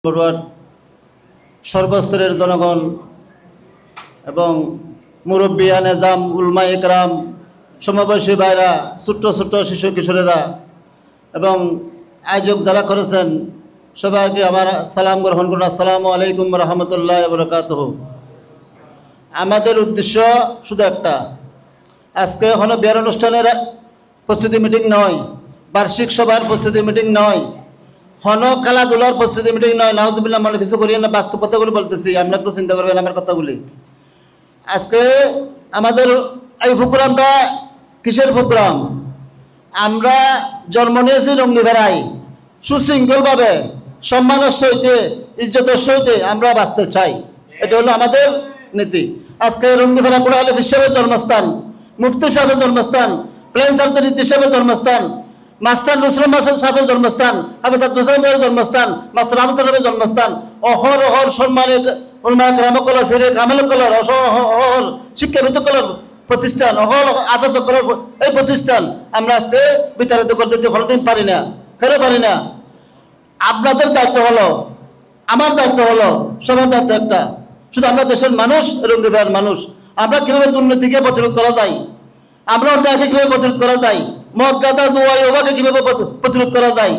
বড়ুয়ার সর্বস্তরের জনগণ এবং মুরব্বিয়া নেজাম উলমা একরাম সমবয়সী ভাইরা ছোট্ট ছোট্ট শিশু কিশোরেরা এবং আয়োজক যারা করেছেন সবাইকে আমার সালাম গ্রহণ করুন। আসসালামু আলাইকুম রহমতুল্লাহ বরকাতুহ। আমাদের উদ্দেশ্য শুধু একটা, আজকে কোনো বিয়ের অনুষ্ঠানের প্রস্তুতি মিটিং নয়, বার্ষিক সভার প্রস্তুতি মিটিং নয়, কোনো খেলাধুলার প্রস্তুতি মিটিং নয়। নাউজুবিল্লাহ, মনে কিছু করিয়ে না, বাস্তব কথাগুলি বলতেছি, আমরা একটু চিন্তা করবেন আমার কথাগুলি। আজকে আমাদের এই প্রোগ্রামটা কিসের প্রোগ্রাম? আমরা জন্ম নিয়েছি রঙ্গিভেড়ায়, সুশৃঙ্খলভাবে সম্মানের সহিতে ইজ্জতের সহিতে আমরা বাঁচতে চাই, এটা হলো আমাদের নীতি। আজকে রঙ্গিভেড়া কোরআন আলিফ সাহেবের জন্মস্থান, মুফতি সাহেবের জন্মস্থান, প্লেন সার্জারি সাহেবের জন্মস্থান, মাস্টার নসরুল সাহেবের জন্মস্থান, হাফেজ হোসেনের জন্মস্থান, মাস্টার আহমদ সাহেবের জন্মস্থান, অহর অহর সম্মানিত উলমায়ে কেরাম কলর ফিরে কামেল কলর অহর শিক্ষাবিদ কলর প্রতিষ্ঠান, অহল আফেজ কলর এই প্রতিষ্ঠান আমরা আজকে বিতাড়িত করতে কোনোদিন পারি না, কেন পারি না? আপনাদের দায়িত্ব হলো, আমার দায়িত্ব হলো, সবার দায়িত্ব একটা, শুধু আমরা দেশের মানুষ, রঙ্গিভেড়ার মানুষ, আমরা কীভাবে দুর্নীতিকে প্রতিরোধ করা যায়, আমরা অন্যায়কে কীভাবে প্রতিরোধ করা যায়, মদ গাঁজা জুয়া ওভাকে কীভাবে প্রতিরোধ করা যায়,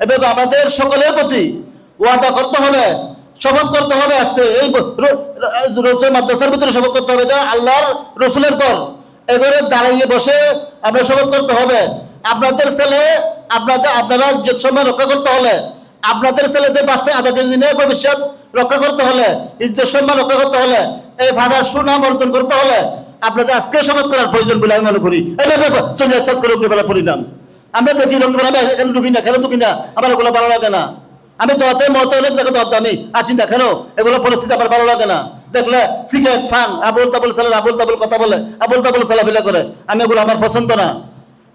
এভাবে আমাদের সকলের প্রতি ওয়াদা করতে হবে, শপথ করতে হবে। আজকে এই মাদ্রাসার ভিতরে শপথ করতে হবে যে আল্লাহর রসুলের কর এগোরে দাঁড়িয়ে বসে আমরা শপথ করতে হবে। আপনাদের ছেলে আপনারা ইজ্জত সম্মান রক্ষা করতে হলে, আপনাদের ছেলেদের বাঁচতে আগামী দিনের ভবিষ্যৎ রক্ষা করতে হলে, ইজ্জত সম্মান রক্ষা করতে হলে, এই ফাদার সুনাম অর্জন করতে হলে আপনাদের আজকে শপথ করার প্রয়োজন বলে আমি মনে করি। এইভাবে চলে করে রঙ্গিভেড়া পরিণাম আমরা দেখি, রঙ্গিভেড়া আমি এখানে ঢুকি না, কেন ঢুকি না, আমার এগুলো ভালো লাগে না। আমি দোয়াতে মতে অনেক জায়গায় দোয়াতে আমি আসি না, কেন এগুলো পরিস্থিতি আমার ভালো লাগে না। দেখলে সিগারেট ফান আবুল তাবুল সালাম আবুল তাবুল কথা বলে, আবুল তাবুল সালাফিলা করে, আমি এগুলো আমার পছন্দ না।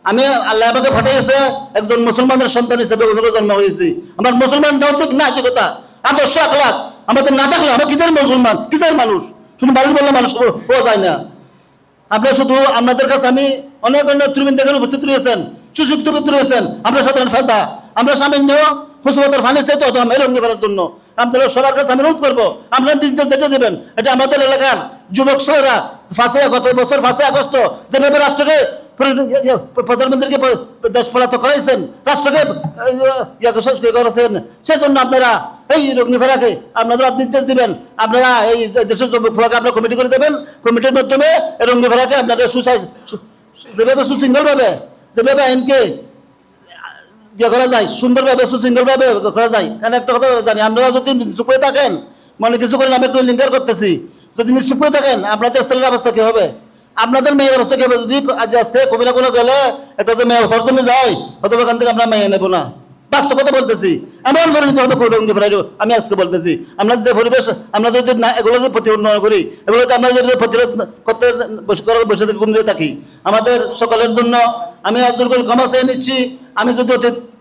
আমি আল্লাহ আমাকে ফাটাইছে একজন মুসলমানের সন্তান হিসেবে জন্ম হয়েছি। আমার মুসলমান নৈতিক নাতিকতা আদর্শ আখলাক আমাদের না থাকলে আমরা কিসের মুসলমান, কিসের মানুষ? শুধু বাড়ির বললে মানুষ হওয়া যায় না। আপনার শুধু আপনাদের কাছে আমি অনেক অন্য নেতৃবৃন্দ এখানে উপস্থিত রয়েছেন, সুযুক্ত রয়েছেন, আমরা সাধারণ ফেসা, আমরা সামান্য হুসুমতের ফানি চাইতে হতো এই রঙ্গিভেড়ার জন্য। আপনারা সবার কাছে আমি অনুরোধ করবো, আপনারা ডিজিটাল যেতে দেবেন। এটা আমাদের এলাকার যুবক ছেলেরা গত বছর 5 আগস্ট যেভাবে রাষ্ট্রকে প্রধানমন্ত্রীকে দেশ পলাতক করাইছেন, রাষ্ট্রকে করেছেন, সেজন্য আপনারা এই রঙ্গিভেড়াকে আপনারা নির্দেশ দিবেন, আপনারা এই দেশের যুবক ফোরাকে আপনারা কমিটি করে দেবেন। কমিটির মাধ্যমে এই রঙ্গিভেড়াকে আপনাদের যেভাবে সুশৃঙ্খলভাবে, যেভাবে আইনকে করা যায়, সুন্দরভাবে সুশৃঙ্খলভাবে করা যায়। কারণ একটা কথা জানি, আপনারা যদি চুপ হয়ে থাকেন, মানে কিছু করেন, আমি একটু লিঙ্কার করতেছি, যদি চুপ হয়ে থাকেন আপনাদের ছেলের অবস্থা কী হবে, আপনাদের মেয়ের অবস্থা কী হবে? যদি আজকে কবিরা কোনো গেলে একটা তো মেয়ে সরতনে যায়, অথবা এখান থেকে আমরা মেয়ে নেবো না। বাস্তব কথা বলতেছি, এমন পরিণত হবে রঙ্গিভেড়ার। আমি আজকে বলতেছি, আমরা যে পরিবেশ, আমরা যদি না এগুলো যদি প্রতিরোধ করি, এগুলোতে আমরা যদি প্রতিরোধ করতে বসে থেকে কমতে থাকি, আমাদের সকলের জন্য আমি আজকে করে ক্ষমা চেয়ে নিচ্ছি। আমি যদি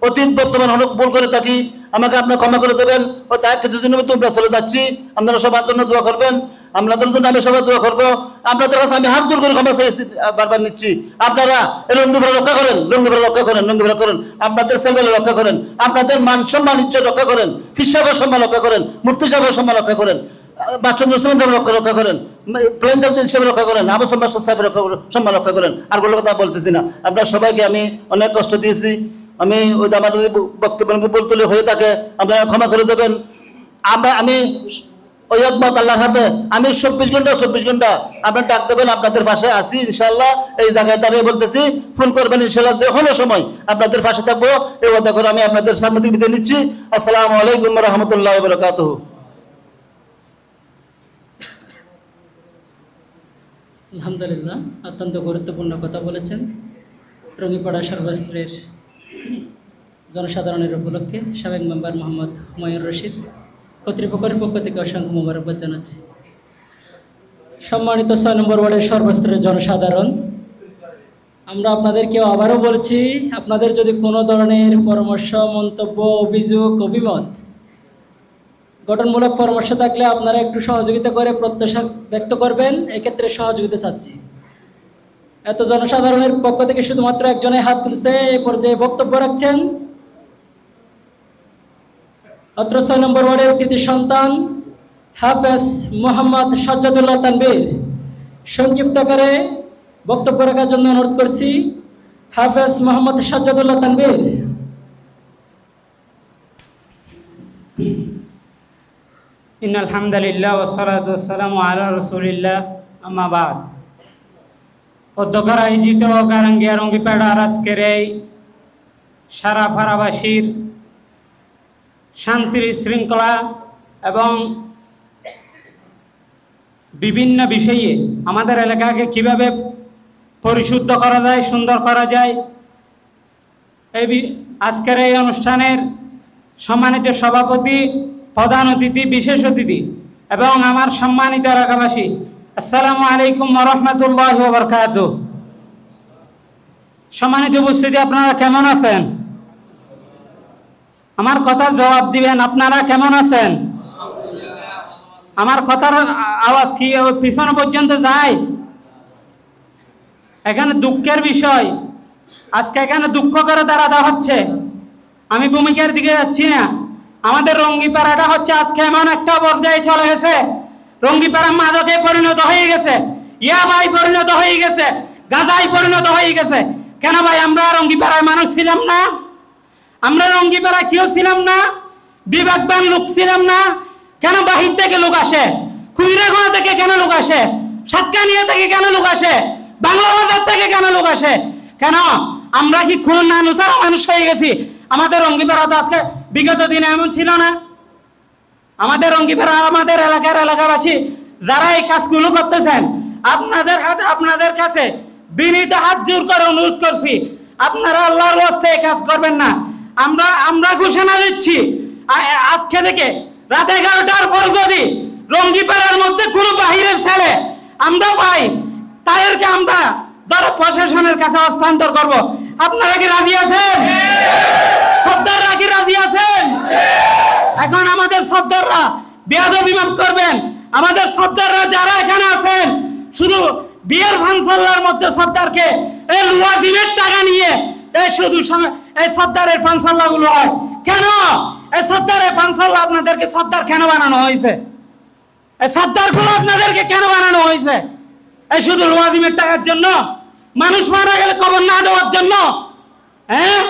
অতীত বর্তমান অনেক ভুল করে থাকি, আমাকে আপনার ক্ষমা করে দেবেন। ও তার কিছুদিনের মধ্যে আমরা চলে যাচ্ছি, আপনারা সবার জন্য দোয়া করবেন, আপনাদের জন্য আমি সবাই দোয়া করবো। আপনাদের কাছে আমি হাত জোর করে ক্ষমা চেয়েছি, বারবার নিচ্ছি। আপনারা রঙ্গিভেড়া রক্ষা করেন, রঙ্গিভেড়া রক্ষা করেন, রঙ্গিভেড়া করেন, আপনাদের ছেলেমেয়ে রক্ষা করেন, আপনাদের মান সম্মান ইজ্জত রক্ষা করেন, ফির সাহেবের সম্মান রক্ষা করেন, মুফতি সাহেবের সম্মান রক্ষা করেন, মাস্টার নসরুল রক্ষা করেন, প্লেন সার্জারি হিসেবে রক্ষা করেন, আবু মাস্টার সাহেবের সম্মান রক্ষা করেন। আর কোনো কথা বলতেছি না। আপনার সবাইকে আমি অনেক কষ্ট দিয়েছি। আমি ওই আমার যদি বক্তব্য বলতে হয়ে থাকে আপনারা ক্ষমা করে দেবেন। আমি ওই একমত আল্লাহর হাতে, আমি 24 ঘন্টা আপনার ডাক দেবেন, আপনাদের পাশে আসি ইনশাল্লাহ। এই জায়গায় দাঁড়িয়ে বলতেছি, ফোন করবেন ইনশাল্লাহ, যে কোনো সময় আপনাদের পাশে থাকবো। এই কথা করে আমি আপনাদের সামনে থেকে বিদায় নিচ্ছি। আসসালামু আলাইকুম রহমতুল্লাহ বরকাতুহু। আলহামদুলিল্লাহ, অত্যন্ত গুরুত্বপূর্ণ কথা বলেছেন। রঙ্গিপাড়া সর্বস্তরের জনসাধারণের উপলক্ষে সাবেক মেম্বার মোহাম্মদ হুমায়ুন রশিদ কর্তৃপক্ষের পক্ষ থেকে অসংখ্য মোবারকবাদ জানাচ্ছি। সম্মানিত 6 নম্বর ওয়ার্ডের সর্বস্তরের জনসাধারণ, আমরা আপনাদেরকে আবারও বলছি, আপনাদের যদি কোনো ধরনের পরামর্শ, মন্তব্য, অভিযোগ, অভিমত, গঠনমূলক পরামর্শ থাকলে আপনারা একটু সহযোগিতা করে প্রত্যাশা ব্যক্ত করবেন। এক্ষেত্রে সহযোগিতা চাচ্ছি। এত জনসাধারণের পক্ষ থেকে শুধুমাত্র একজনের হাত তুলছে, এই পর্যায়ে বক্তব্য রাখছেন। অত্র 6 নম্বর ওয়ার্ডের কৃতি সন্তান হাফেজ মোহাম্মদ সাজ্জাদুল্লাহ তানভীর সংক্ষিপ্ত করে বক্তব্য রাখার জন্য অনুরোধ করছি। হাফেজ মোহাম্মদ সাজ্জাদুল্লাহ তানভীর। ইন্নাল হামদুলিল্লাহ ওয়াসসালাতু ওয়াসসালামু আলা রাসূলিল্লাহ আম্মা বাদ। অধ্যক্ষর আয়োজিত গারাঙ্গিয়া রঙ্গিপাড়ার আজকের এই সারা পাড়াবাসীর শান্তির শৃঙ্খলা এবং বিভিন্ন বিষয়ে আমাদের এলাকাকে কিভাবে পরিশুদ্ধ করা যায়, সুন্দর করা যায়, আজকের এই অনুষ্ঠানের সম্মানিত সভাপতি, প্রধান অতিথি, বিশেষ অতিথি এবং আমার সম্মানিত এলাকাবাসী, আসসালামু আলাইকুম ওয়া রাহমাতুল্লাহি ওয়া বারাকাতুহু। সম্মানিত উপস্থিতি, আপনারা কেমন আছেন? আমার কথার জবাব দিবেন, আপনারা কেমন আছেন? আমার কথার আওয়াজ কি পিছনে পর্যন্ত যায়? এখানে দুঃখের বিষয়, আজকে এখানে দুঃখ করে দাঁড়াতে হচ্ছে। আমি ভূমিকার দিকে যাচ্ছি না। আমাদের রঙ্গিপাড়াটা হচ্ছে আজকে এমন একটা পর্যায়ে চলে গেছে, রঙ্গিপাড়া মাদকে পরিণত হয়ে গেছে, ইয়াবাই পরিণত হয়ে গেছে, গাঁজায় পরিণত হয়ে গেছে। কেন ভাই? আমরা রঙ্গিপাড়ায় মানুষ ছিলাম না? আমরা রঙ্গিপাড়া কেউ ছিলাম না? বিবেকবান লোক ছিলাম না? কেন বাহির থেকে লোক আসে? কুইরাগোনা থেকে কেন লোক আসে? সাতকানিয়া থেকে কেন লোক আসে? বাংলা বাজার থেকে কেন লোক আসে? কেন? আমরা কি খুন না নুসার মানুষ হয়ে গেছি? আমাদের রঙ্গিপাড়া তো আজকে বিগত দিনে এমন ছিল না। আমাদের রঙ্গিপাড়া, আমাদের এলাকাবাসী যারা এই কাজগুলো করতেছেন, আপনাদের কাছে বিনীত হাত জোর করে অনুরোধ করছি, আপনারা আল্লাহর ওয়াস্তে এই কাজ করবেন না। আমরা ঘোষণা দিচ্ছি, আজকে থেকে রাত 11টার পর যদি রঙ্গিপাড়ার মধ্যে কোনো বাহিরের ছেলে আমরা পাই, তাদেরকে আমরা ধরো প্রশাসনের কাছে হস্তান্তর করব। আপনারা কি রাজি আছেন? সর্দাররা কি রাজি আছেন? এখন আমাদের সর্দাররা বেয়াদবি মাফ করবেন, আমাদের সর্দাররা যারা এখানে আছেন, শুধু বিয়ের ফাংশনের মধ্যে সর্দারকে এই লুয়াজিমের টাকা নিয়ে শুধু এই সর্দারের ফাংশনলা গুলো হয় কেন? এই সর্দারের ফাংশনলা আপনাদেরকে সর্দার কেন বানানো হয়েছে? এই সর্দার গুলো আপনাদেরকে কেন বানানো হয়েছে? এই শুধু লুয়াজিমের টাকার জন্য? মানুষ মারা গেলে কবর না দেওয়ার জন্য? হ্যাঁ,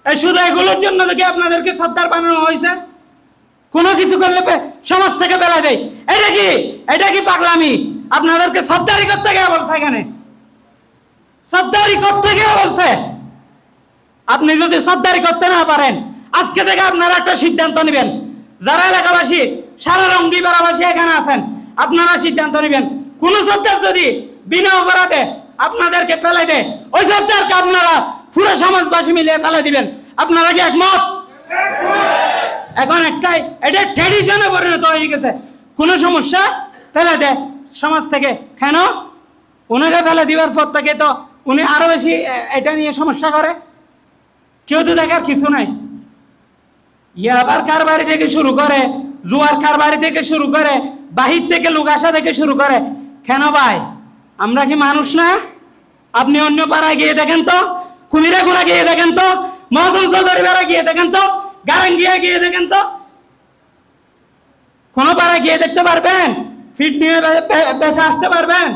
এই শুধু এগুলোর জন্য দেখে আপনাদেরকে সর্দার বানানো হয়েছে? কোনো কিছু করলে সমাজ থেকে বেলা দেয়, এটা কি পাগলামি? আপনাদেরকে সর্দারি করতে গিয়ে বলছে, এখানে সর্দারি করতে গিয়ে বলছে। আপনি যদি সর্দারি করতে না পারেন, আজকে থেকে আপনারা একটা সিদ্ধান্ত নেবেন। যারা এলাকাবাসী, সারা রঙ্গিপাড়াবাসী এখানে আছেন, আপনারা সিদ্ধান্ত নেবেন, কোন সর্দার যদি বিনা অপরাধে আপনাদেরকে ফেলে দেয়, ওই সর্দারকে আপনারা পুরো সমাজবাসী মিলিয়ে ফেলে দিবেন। আপনারা কি একমত? এখন একটাই, এটা ট্র্যাডিশনে পরিণত হয়ে গেছে। কোনো সমস্যা ফেলে দেয় সমাজ থেকে, কেন? ওনাকে ফেলে দিবার পর থেকে তো উনি আরো বেশি এটা নিয়ে সমস্যা করে। কেউ তো দেখার কিছু নাই। ইয়াবার কারবারি থেকে শুরু করে, জুয়ার কারবারি থেকে শুরু করে, বাহির থেকে লোক আসা থেকে শুরু করে। কেন ভাই? আমরা কি মানুষ না? আপনি অন্য পাড়ায় গিয়ে দেখেন তো, কুমিরাগুড়া গিয়ে দেখেন তো, মহসিন চৌধুরী পাড়া গিয়ে দেখেন তো, গারাঙ্গিয়া গিয়ে দেখেন তো, কোন পাড়ায় গিয়ে দেখতে পারবেন? ফিট নিয়ে বেঁচে আসতে পারবেন?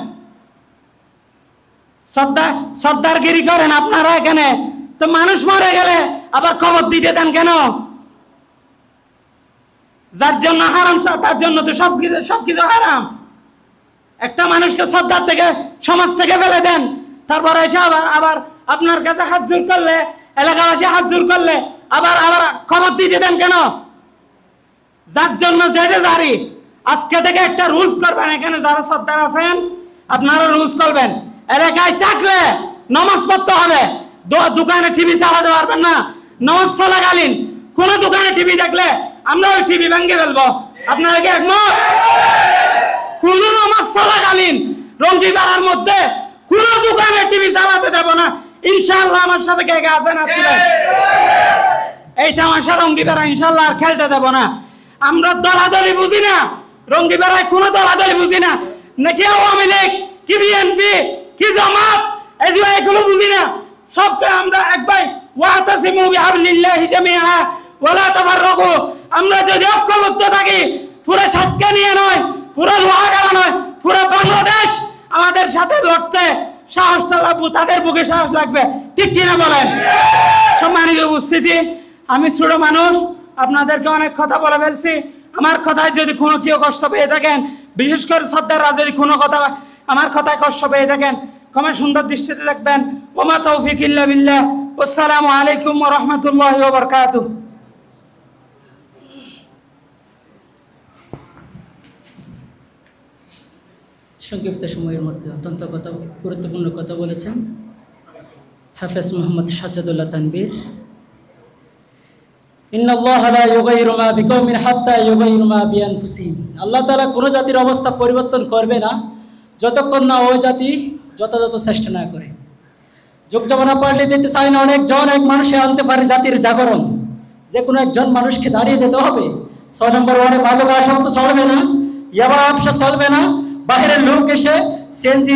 সর্দারগিরি করেন আপনারা এখানে। তো মানুষ মরে গেলে আবার খবর দিতে দেন কেন? যার জন্য হারাম তার জন্য তো সবকিছু হারাম। একটা মানুষকে সর্দার থেকে, সমাজ থেকে ফেলে দেন, তারপরে এসে আবার আপনার কাছে হাত জোর করলে, এলাকাবাসী হাত জোর করলে আবার খবর দিতে দেন কেন? যার জন্য যেটা জারি, আজকে থেকে একটা রুলস করবেন। এখানে যারা সর্দার আছেন, আপনারা রুলস করবেন, এলাকায় থাকলে নামাজ পড়তে হবে, দোকানে টিভি চালাতে পারবেন না। নামাজ চলাকালীন কোন দোকানে টিভি দেখলে আমরা ওই টিভি ভেঙে ফেলবো। আপনারা কি একমত? কোন নামাজ চলাকালীন রঙ্গিপাড়ার মধ্যে কোন দোকানে টিভি চালাতে দেব না, ইনশাআল্লাহ। আমার সাথে কে কে আছেন? এই তামাশা রঙ্গিপাড়া ইনশাআল্লাহ আর খেলতে দেব না। আমরা দলাদলি বুঝি না, রঙ্গিপাড়ায় কোনো দলাদলি বুঝি না। নাকি আওয়ামী লীগ, কি বিএনপি, কি জামাত, এগুলো বুঝি না। সবকে আমরা এক ভাই, ওয়াতাসিমু বিহাবলিল্লাহি জামিআ ওয়ালা তাফাররাকু। আমরা যদি ঐক্যবদ্ধ থাকি, পুরো সাতকে নিয়ে নয়, পুরো লোহাগাড়া নয়, পুরো বাংলাদেশ আমাদের সাথে লড়তে সাহস লাগবে, তাদের বুকে সাহস লাগবে, ঠিক কিনা বলেন? সম্মানিত উপস্থিতি, আমি ছোট মানুষ, আপনাদেরকে অনেক কথা বলে ফেলছি। আমার কথায় যদি কোনো কেউ কষ্ট পেয়ে থাকেন, বিশেষ করে সর্দাররা যদি কোনো কথা আমার কথায় কষ্ট পেয়ে থাকেন, ক্ষমা সুন্দর দৃষ্টিতে দেখবেন। ওমা তৌফিক ইল্লা বিল্লাহ। আসসালামু আলাইকুম ওয়া রাহমাতুল্লাহি ওয়া বারাকাতুহু। সংক্ষিপ্ত সময়ের মধ্যে অত্যন্ত গুরুত্বপূর্ণ কথা বলেছেন হাফেজ মোহাম্মদ সাজ্জাদুল্লাহ তানবীর। ইন্নাল্লাহা লা ইউগাইয়িরু মা বিকওমিন হাত্তা ইউগাইয়িরু মা বিআনফুসিহিম। আল্লাহ তাআলা কোনো জাতির অবস্থা পরিবর্তন করবে না যতক্ষণ না ওই জাতি যথাযথ চেষ্টা না করে। যুগ জমানা পাল্টে দিতে চাই না, অনেকজন এক মানুষে আনতে পারে জাতির জাগরণ। যে কোনো একজন মানুষকে দাঁড়িয়ে যেতে হবে। 6 নম্বর ওয়ার্ডে মাদক আসক্ত চলবে না, ইয়াবা ব্যবসা চলবে না, বাহিরের লোক এসে সিএনজি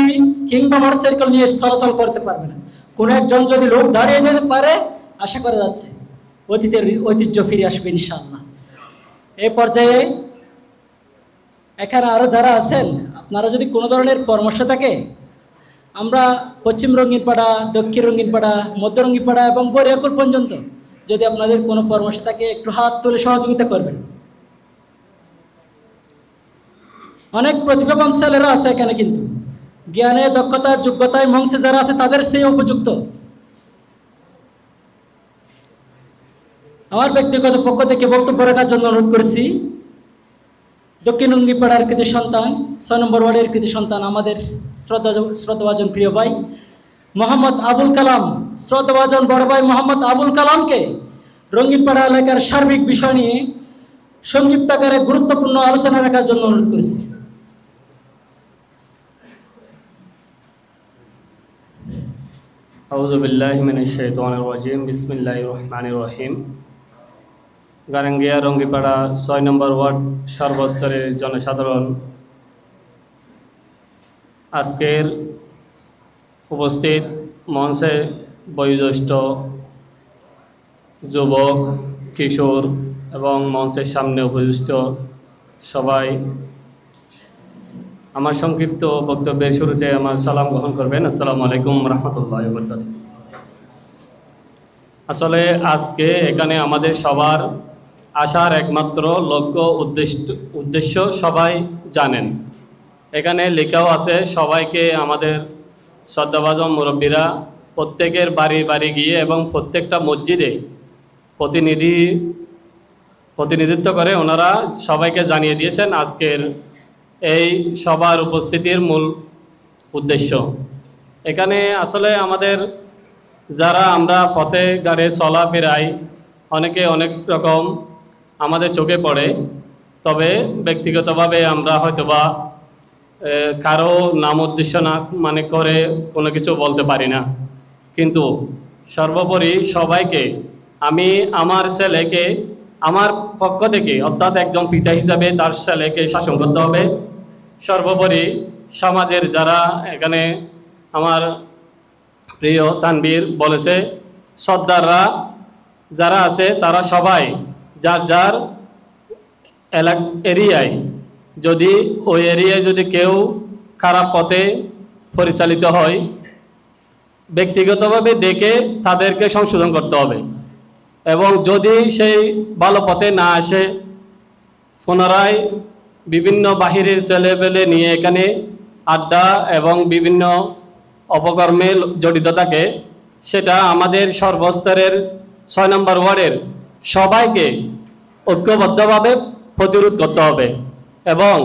কিংবা মোটরসাইকেল নিয়ে চলাচল করতে পারবে না। কোনো একজন যদি লোক দাঁড়িয়ে যেতে পারে, আশা করা যাচ্ছে অতীতের ঐতিহ্য ফিরে আসবে ইনশাআল্লাহ। এই পর্যায়ে এখানে আরও যারা আছেন, আপনারা যদি কোনো ধরনের পরামর্শ থাকে, আমরা পশ্চিম রঙ্গিনপাড়া, দক্ষিণ রঙ্গিনপাড়া, মধ্য রঙ্গিনপাড়া এবং বরিয়াকুল পর্যন্ত যদি আপনাদের কোনো পরামর্শ থাকে, একটু হাত তুলে সহযোগিতা করবেন। অনেক প্রতিভাবান ছেলেরা আছে এখানে, কিন্তু জ্ঞানে, দক্ষতায়, যোগ্যতায় মঞ্চে যারা আছে তাদের সেই উপযুক্ত। আমার ব্যক্তিগত পক্ষ থেকে বক্তব্য রাখার জন্য অনুরোধ করেছি দক্ষিণ রঙ্গিপাড়ার কৃতি সন্তান, 6 নম্বর ওয়ার্ডের কৃতি সন্তান, আমাদের শ্রদ্ধাভাজন প্রিয় ভাই মোহাম্মদ আবুল কালাম, শ্রদ্ধাভাজন বড় ভাই মোহাম্মদ আবুল কালামকে রঙ্গিপাড়া এলাকার সার্বিক বিষয় নিয়ে সংক্ষিপ্ত আকারে গুরুত্বপূর্ণ আলোচনা রাখার জন্য অনুরোধ করেছি। আউযু বিল্লাহি মিনাশ শাইতানির রাজিম। বিসমিল্লাহির রহমানির রহিম। গারাঙ্গিয়া রঙ্গিপাড়া 6 নম্বর ওয়ার্ড সর্বস্তরের জনসাধারণ, আজকের উপস্থিত মঞ্চে বয়োজ্যেষ্ঠ, যুবক, কিশোর এবং মঞ্চের সামনে উপস্থিত সবাই, আমার সংক্ষিপ্ত বক্তব্যের শুরুতে আমার সালাম গ্রহণ করবেন। আসসালামু আলাইকুম রহমতুল্লাহি ওয়া বারাকাতুহু। আসলে আজকে এখানে আমাদের সবার আসার একমাত্র লক্ষ্য উদ্দেশ্য সবাই জানেন। এখানে লেখাও আছে, সবাইকে আমাদের শ্রদ্ধাভাজন মুরব্বীরা প্রত্যেকের বাড়ি বাড়ি গিয়ে এবং প্রত্যেকটা মসজিদে প্রতিনিধিত্ব করে ওনারা সবাইকে জানিয়ে দিয়েছেন আজকের এই সবার উপস্থিতির মূল উদ্দেশ্য। এখানে আসলে আমাদের যারা আমরা পথে গাড়ি চলাফেরাই, অনেকে অনেক রকম আমাদের চোখে পড়ে, তবে ব্যক্তিগতভাবে আমরা হয়তোবা কারো নাম উদ্দেশ্য না মানে করে কোনো কিছু বলতে পারি না, কিন্তু সর্বোপরি সবাইকে আমি আমার ছেলেকে আমার পক্ষ থেকে, অর্থাৎ একজন পিতা হিসাবে তার ছেলেকে শাসন করতে হবে। সর্বোপরি সমাজের যারা এখানে আমার প্রিয় তানবীর বলেছে, সর্দাররা যারা আছে তারা সবাই যার যার এরিয়ায়, যদি ওই এরিয়ায় যদি কেউ খারাপ পথে পরিচালিত হয়, ব্যক্তিগতভাবে দেখে তাদেরকে সংশোধন করতে হবে এবং যদি সেই ভালো পথে না আসে, পুনরায় বিভিন্ন বাহিরের ছেলেপেলে নিয়ে এখানে আড্ডা এবং বিভিন্ন অপকর্মে জড়িত থাকে, সেটা আমাদের সর্বস্তরের 6 নম্বর ওয়ার্ডের সবাইকে ঐক্যবদ্ধভাবে প্রতিরোধ করতে হবে এবং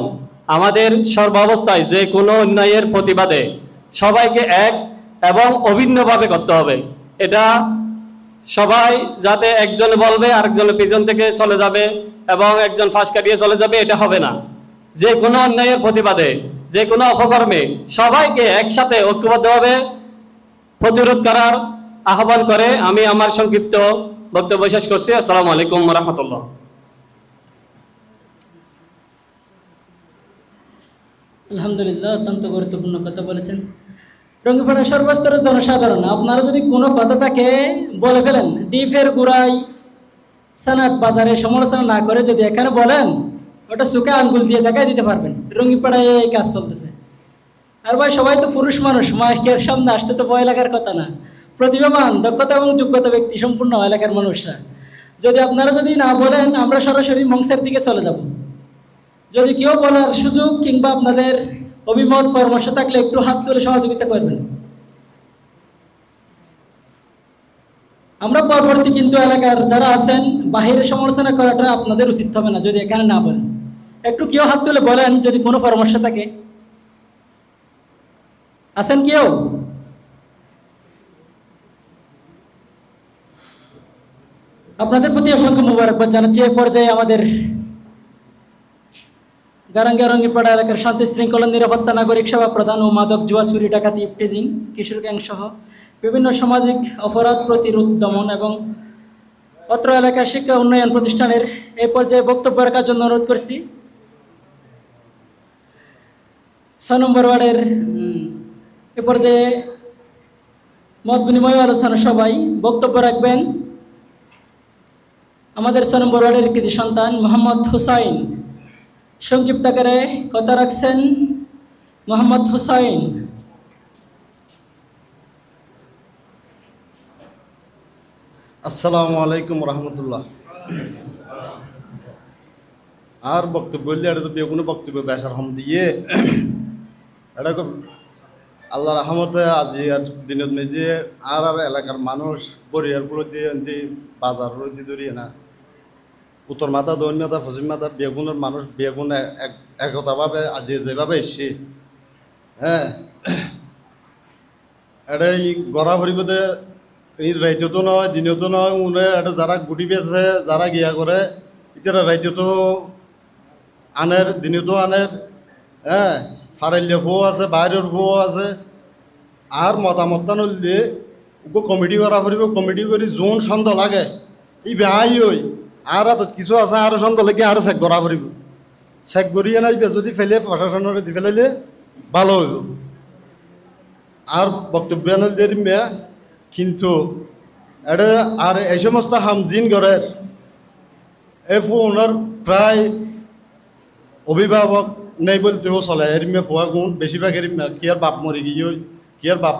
আমাদের সর্বাবস্থায় যে কোনো অন্যায়ের প্রতিবাদে সবাইকে এক এবং অভিন্নভাবে করতে হবে। এটা সবাই যাতে একজন বলবে আরেকজনের পিছন থেকে চলে যাবে এবং একজন ফাঁস কাটিয়ে চলে যাবে, এটা হবে না। যে কোনো অন্যায়ের প্রতিবাদে, যে কোনো অপকর্মে সবাইকে একসাথে ঐক্যবদ্ধভাবে প্রতিরোধ করার আহ্বান করে আমি আমার সংক্ষিপ্ত বক্তব্য শেষ করছি। আসসালামু আলাইকুম ওয়া রাহমাতুল্লাহ। আলহামদুলিল্লাহ, অত্যন্ত গুরুত্বপূর্ণ কথা বলেছেন। রঙ্গিপাড়ার সর্বস্তরের জনসাধারণ, আপনারা যদি কোনো কথা থাকে বলে ফেলেন। ডিফের গুড়াই সানাট বাজারে সমালোচনা না করে যদি এখানে বলেন, ওটা চোখে আঙ্গুল দিয়ে দেখাই দিতে পারবেন রঙ্গিপাড়ায় এই কাজ চলতেছে। আর ভাই সবাই তো পুরুষ মানুষ, মাইকের সামনে আসতে তো ভয় লাগার কথা না। প্রতিভাবান, দক্ষতা এবং যোগ্যতা ব্যক্তি সম্পূর্ণ এলাকার মানুষরা। যদি আপনারা যদি না বলেন, আমরা সরাসরি মঞ্চের দিকে চলে যাব। যদি কেউ বলার সুযোগ কিংবা আপনাদের অভিমত পরামর্শ থাকলে একটু হাত তুলে সহযোগিতা করবেন। আমরা পরবর্তী কিন্তু এলাকার যারা আছেন বাহিরে সমালোচনা করাটা আপনাদের উচিত হবে না যদি এখানে না বলেন। একটু কেউ হাত তুলে বলেন যদি কোনো পরামর্শ থাকে। আছেন কেউ? আপনাদের প্রতি অসংখ্য মোবারকবাদ জানাচ্ছি। এ পর্যায়ে আমাদের গারাঙ্গিয়া রঙ্গিপাড়া এলাকার শান্তি শৃঙ্খলা নিরাপত্তা নাগরিক সেবা প্রদান ও মাদক জুয়া চুরি ডাকাতি ইফটিজিং কিশোর গ্যাং সহ বিভিন্ন সামাজিক অপরাধ প্রতিরোধ দমন এবং অত্র এলাকার শিক্ষা উন্নয়ন প্রতিষ্ঠানের এই পর্যায়ে বক্তব্য রাখার জন্য অনুরোধ করছি 6 নম্বর ওয়ার্ডের এ পর্যায়ে মত বিনিময় আলোচনা সবাই বক্তব্য রাখবেন আমাদের 6 নম্বর ওয়ার্ডের কৃতি সন্তান মোহাম্মদ হুসাইন। সংক্ষিপ্ত আকারে কথা রাখছেন মোহাম্মদ হুসাইন। আসসালামু আলাইকুম রহমতুল্লাহ। আর বক্তব্য বললে এটা তো বেগুনো বক্তব্য বেসার হম দিয়ে এটা খুব আল্লাহ রহমতে আজি আর দিনত নিজে আর এলাকার মানুষ বরিয়ারগুলো দিয়ে বাজার দিয়ে ধরিয়ে না উত্তর মাথা দক্ষিণ মাথা পশ্চিম মাথা বেগুনের মানুষ বেগুন একতাভাবে আজি যেভাবে এসছে হ্যাঁ এটা এই গড়া ভরিবতে এই রাইতেতো নয় দিনেতো নয় উনে এটা যারা গুটি বেছে যারা গিয়া করে এতিয়া রাইতেতো আনের দিনেতো আনের হ্যাঁ ফারাইলে ফো আছে বাইরের ফো আছে আর মতামত নললে ওকে কমিটি করা ফুরিব কমিটি করে যোন ছন্দ লাগে এই বেহাই ওই আর কিছু আছে আরো ছন্দ লাগে আরো চেক করা ফুরিব চেক করিয়ে নাই যদি ফেলে প্রশাসনের দি ফেলাইলে ভালো হইব আর বক্তব্য নললে কিন্তু এটা আর এই সমস্ত হামজিন ঘরের এই ফোনের প্রায় অভিভাবক নেই বলতেও চলে এরিমে ফুয়া গুণ বেশিরভাগ এরিমে কি আর বাপ মরি গিয়ে কি আর বাপ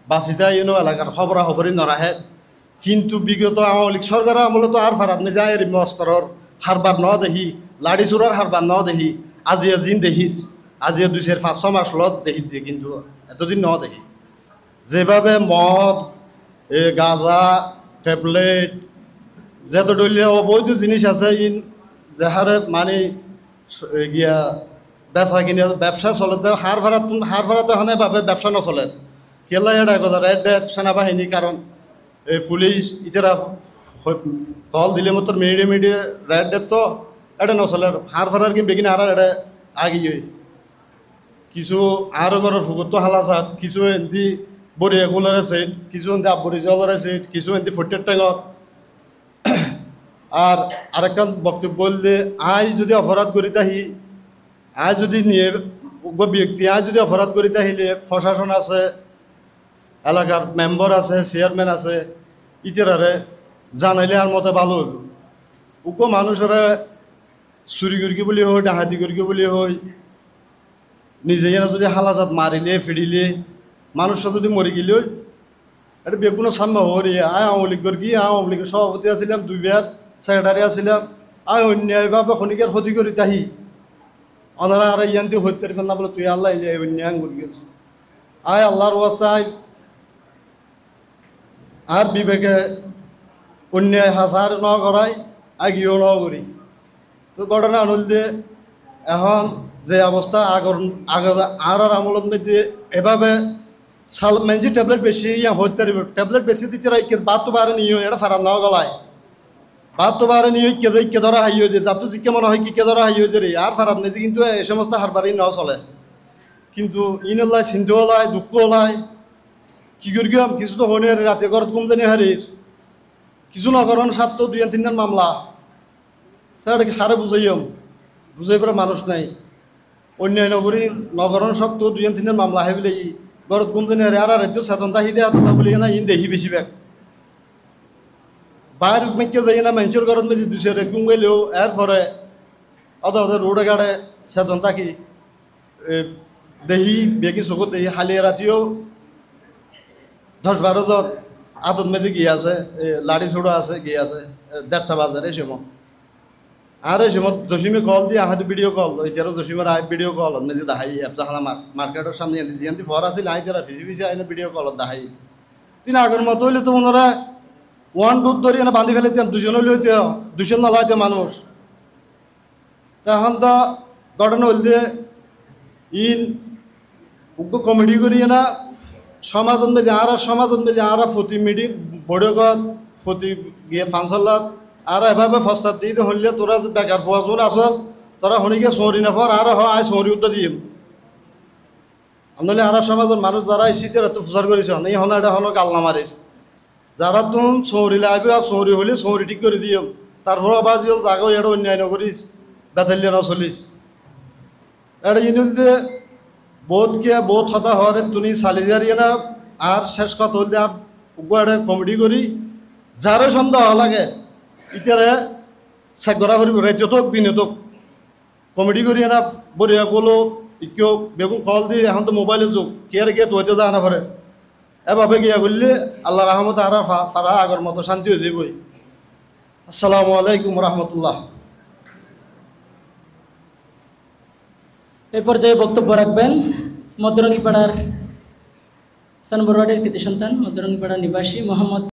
বাঁচিতা ইনো এলাকার খবরা খবরই নরাহে কিন্তু বিগত আওয়ামী লীগ সরকারের আমলে তো আর ফারাত নে যায় এরিমে অস্তরের হারবার ন দেখি লাড়ি চোরার হারবার ন দেখি আজিয়া জিন দেখি আজিয়া 2-5 মাস লত দেখি দিয়ে কিন্তু এতদিন ন দেখি যেভাবে মদ এ গাঁজা ট্যাবলেট যত দলীয় অবৈধ জিনিস আছে ইন যাহারে মানে গিয়া বেচা কিনে ব্যবসা চলে হার ভাড়াতে হনে ভাবে ব্যবসা নচলে কেলা এটা কথা রেড ডেট সেনাবাহিনী কারণ এই পুলিশ ইতারা কল দিলে মতো মিডিয়ে রেড ডেট তো এটা নচলে হার ভাড়ার কিন্তু বেগিনে আর এটা আগিয়ে কিছু আরও ঘরের ফুকুর হালা চাত কিছু এমনি বরিয়া গোলার আছে কিছু এমনি আব্বরি জলের আছে কিছু এমনি ফটের টেঙত আর আরেকটা বক্তব্য বললে আজ যদি অপরাধ করি তাহি আজ যদি নিয়ে ব্যক্তি আজ যদি অপরাধ করি তাহিলে প্রশাসন আছে এলাকার মেম্বার আছে চেয়ারম্যান আছে ইতারে জানাইলে আর মতে ভালো হইব উকো মানুষেরা চুরি করি বলি হয় ডাহাতি করি বলি হয় নিজে যদি হালাজাত মারিলে ফিরিলে মানুষরা যদি মরি গেলে এটা বেগুনো সাম্য হরি আওয়ামী লীগ করি আওয়ামী লীগের সভাপতি আছিলাম 2 বার সেক্রেটারি আছিলাম অন্যায়ভাবে খনিকের ক্ষতি করি তাহি ওনারা আর ইয়ান্তি হইতে পারবেন না বলে তুই আল্লাহ অন্যায় করি আল্লাহর অবস্থায় আর বিবেকে অন্যায় হাসার ন করাই আগিও ন করি তো ঘটনা আনুল যে এখন যে অবস্থা আগর আমলত মধ্যে এভাবে মেঞ্জি ট্যাবলেট বেশি হইতে পারবে ট্যাবলেট বেশি দিতে বাদ তো বারে নিয়ে এটা ফারান ন গলায় বাদ তো বারে নিয়ে কে ধরা হাই হয়ে যাতে জিকে মনে হয় কে ধরা হাই হয়ে রে আর ফারাত মেজি কিন্তু এই সমস্ত হারবারই ন চলে কিন্তু ইনলাই চিন্তা ওলাই দুঃখ ওলাই কি করি গেলাম কিছু তো হনে রাতে ঘরত কম জানি হারির কিছু নগরণ 7 2-3 দিন মামলা তাহলে হারে বুঝাইম বুঝাই পরে মানুষ নাই অন্যায় নগরী নগরণ 7 2-3 দিন মামলা হে বলে ঘরত কম জানি হারে আর রাজ্য চেতনতা হি দেয়া বলি না ইন দেখি বেশিরভাগ বাইর মেকে যাই না মানুষের ঘরত মেজি দুসে রেগুম গেলেও এরপরে ওদের রোডে গাড়ে সেতন থাকি দেহি বেগি চকুত দেহি হালিয়ে রাতিও 10-12 জন আদত মেঝে গিয়ে আছে লাড়ি ছোড়ো আছে গিয়ে আছে 1:30 বাজার এই সময় আর এই সময় দশমী কল দিয়ে আহাতে ভিডিও কল এটারও দশমীর আয় ভিডিও কল মেঝে দাহাই এফজাহানা মার্কেটের সামনে এনে দিয়ে ফর আছে আই তারা ফিজি ফিজি আইনে ভিডিও কল দাহাই তিনি আগের মতো হইলে তো ওনারা 1-2 ধরে এনে বাঁধি ফেলে দিতাম 2 হইলে হইতে 2 নলাইতে মানুষ তখন তো ঘটনা হল যে ইন উগ্র কমেডি করি না সমাজন বেজে আর সমাজন বেজে আর ফতি মিডি বড়গত ফতি গিয়ে ফাংশনত আর এভাবে ফস্তার দিয়ে হইলে তোরা বেকার ফোয়াজোর আসস তোরা হনিকে সৌরি না ফর আর আয় সৌরি উত্তর দিম আন্দোলনে আর সমাজের মানুষ যারা শীতের এত প্রচার করেছে এই হলো এটা হলো কালনামারির যারা তুমি সৌরি লাগবে আর সৌরি হলে সৌরি ঠিক করে দিও তারপর আবার যে জাগাও এটা অন্যায় নকরিস বেতালিয়ে না চলিস এটা জিনিস যে বহুত হতা হওয়ারে তুমি চালি যারিয়ে না আর শেষ কথা হল যে আর উগুয়াড়ে কমেডি করি যারে সন্দেহ লাগে ইতারে চেকরা করিব রাজ্য তোক দিনে তোক কমেডি করি না বরিয়া গলো কেউ বেগুন কল দিয়ে এখন তো মোবাইলে যুগ কে কে তো হইতে যায় না করে এভাবে গিয়া করলে আল্লাহ রহমত আর ফারা আগর মতো শান্তি হয়ে যাবই। আসসালামু আলাইকুম রহমতুল্লাহ। এই পর্যায়ে বক্তব্য রাখবেন মধ্যরঙ্গিপাড়ার 7 নম্বর ওয়ার্ডের কৃতি সন্তান মধ্যরঙ্গিপাড়া নিবাসী মোহাম্মদ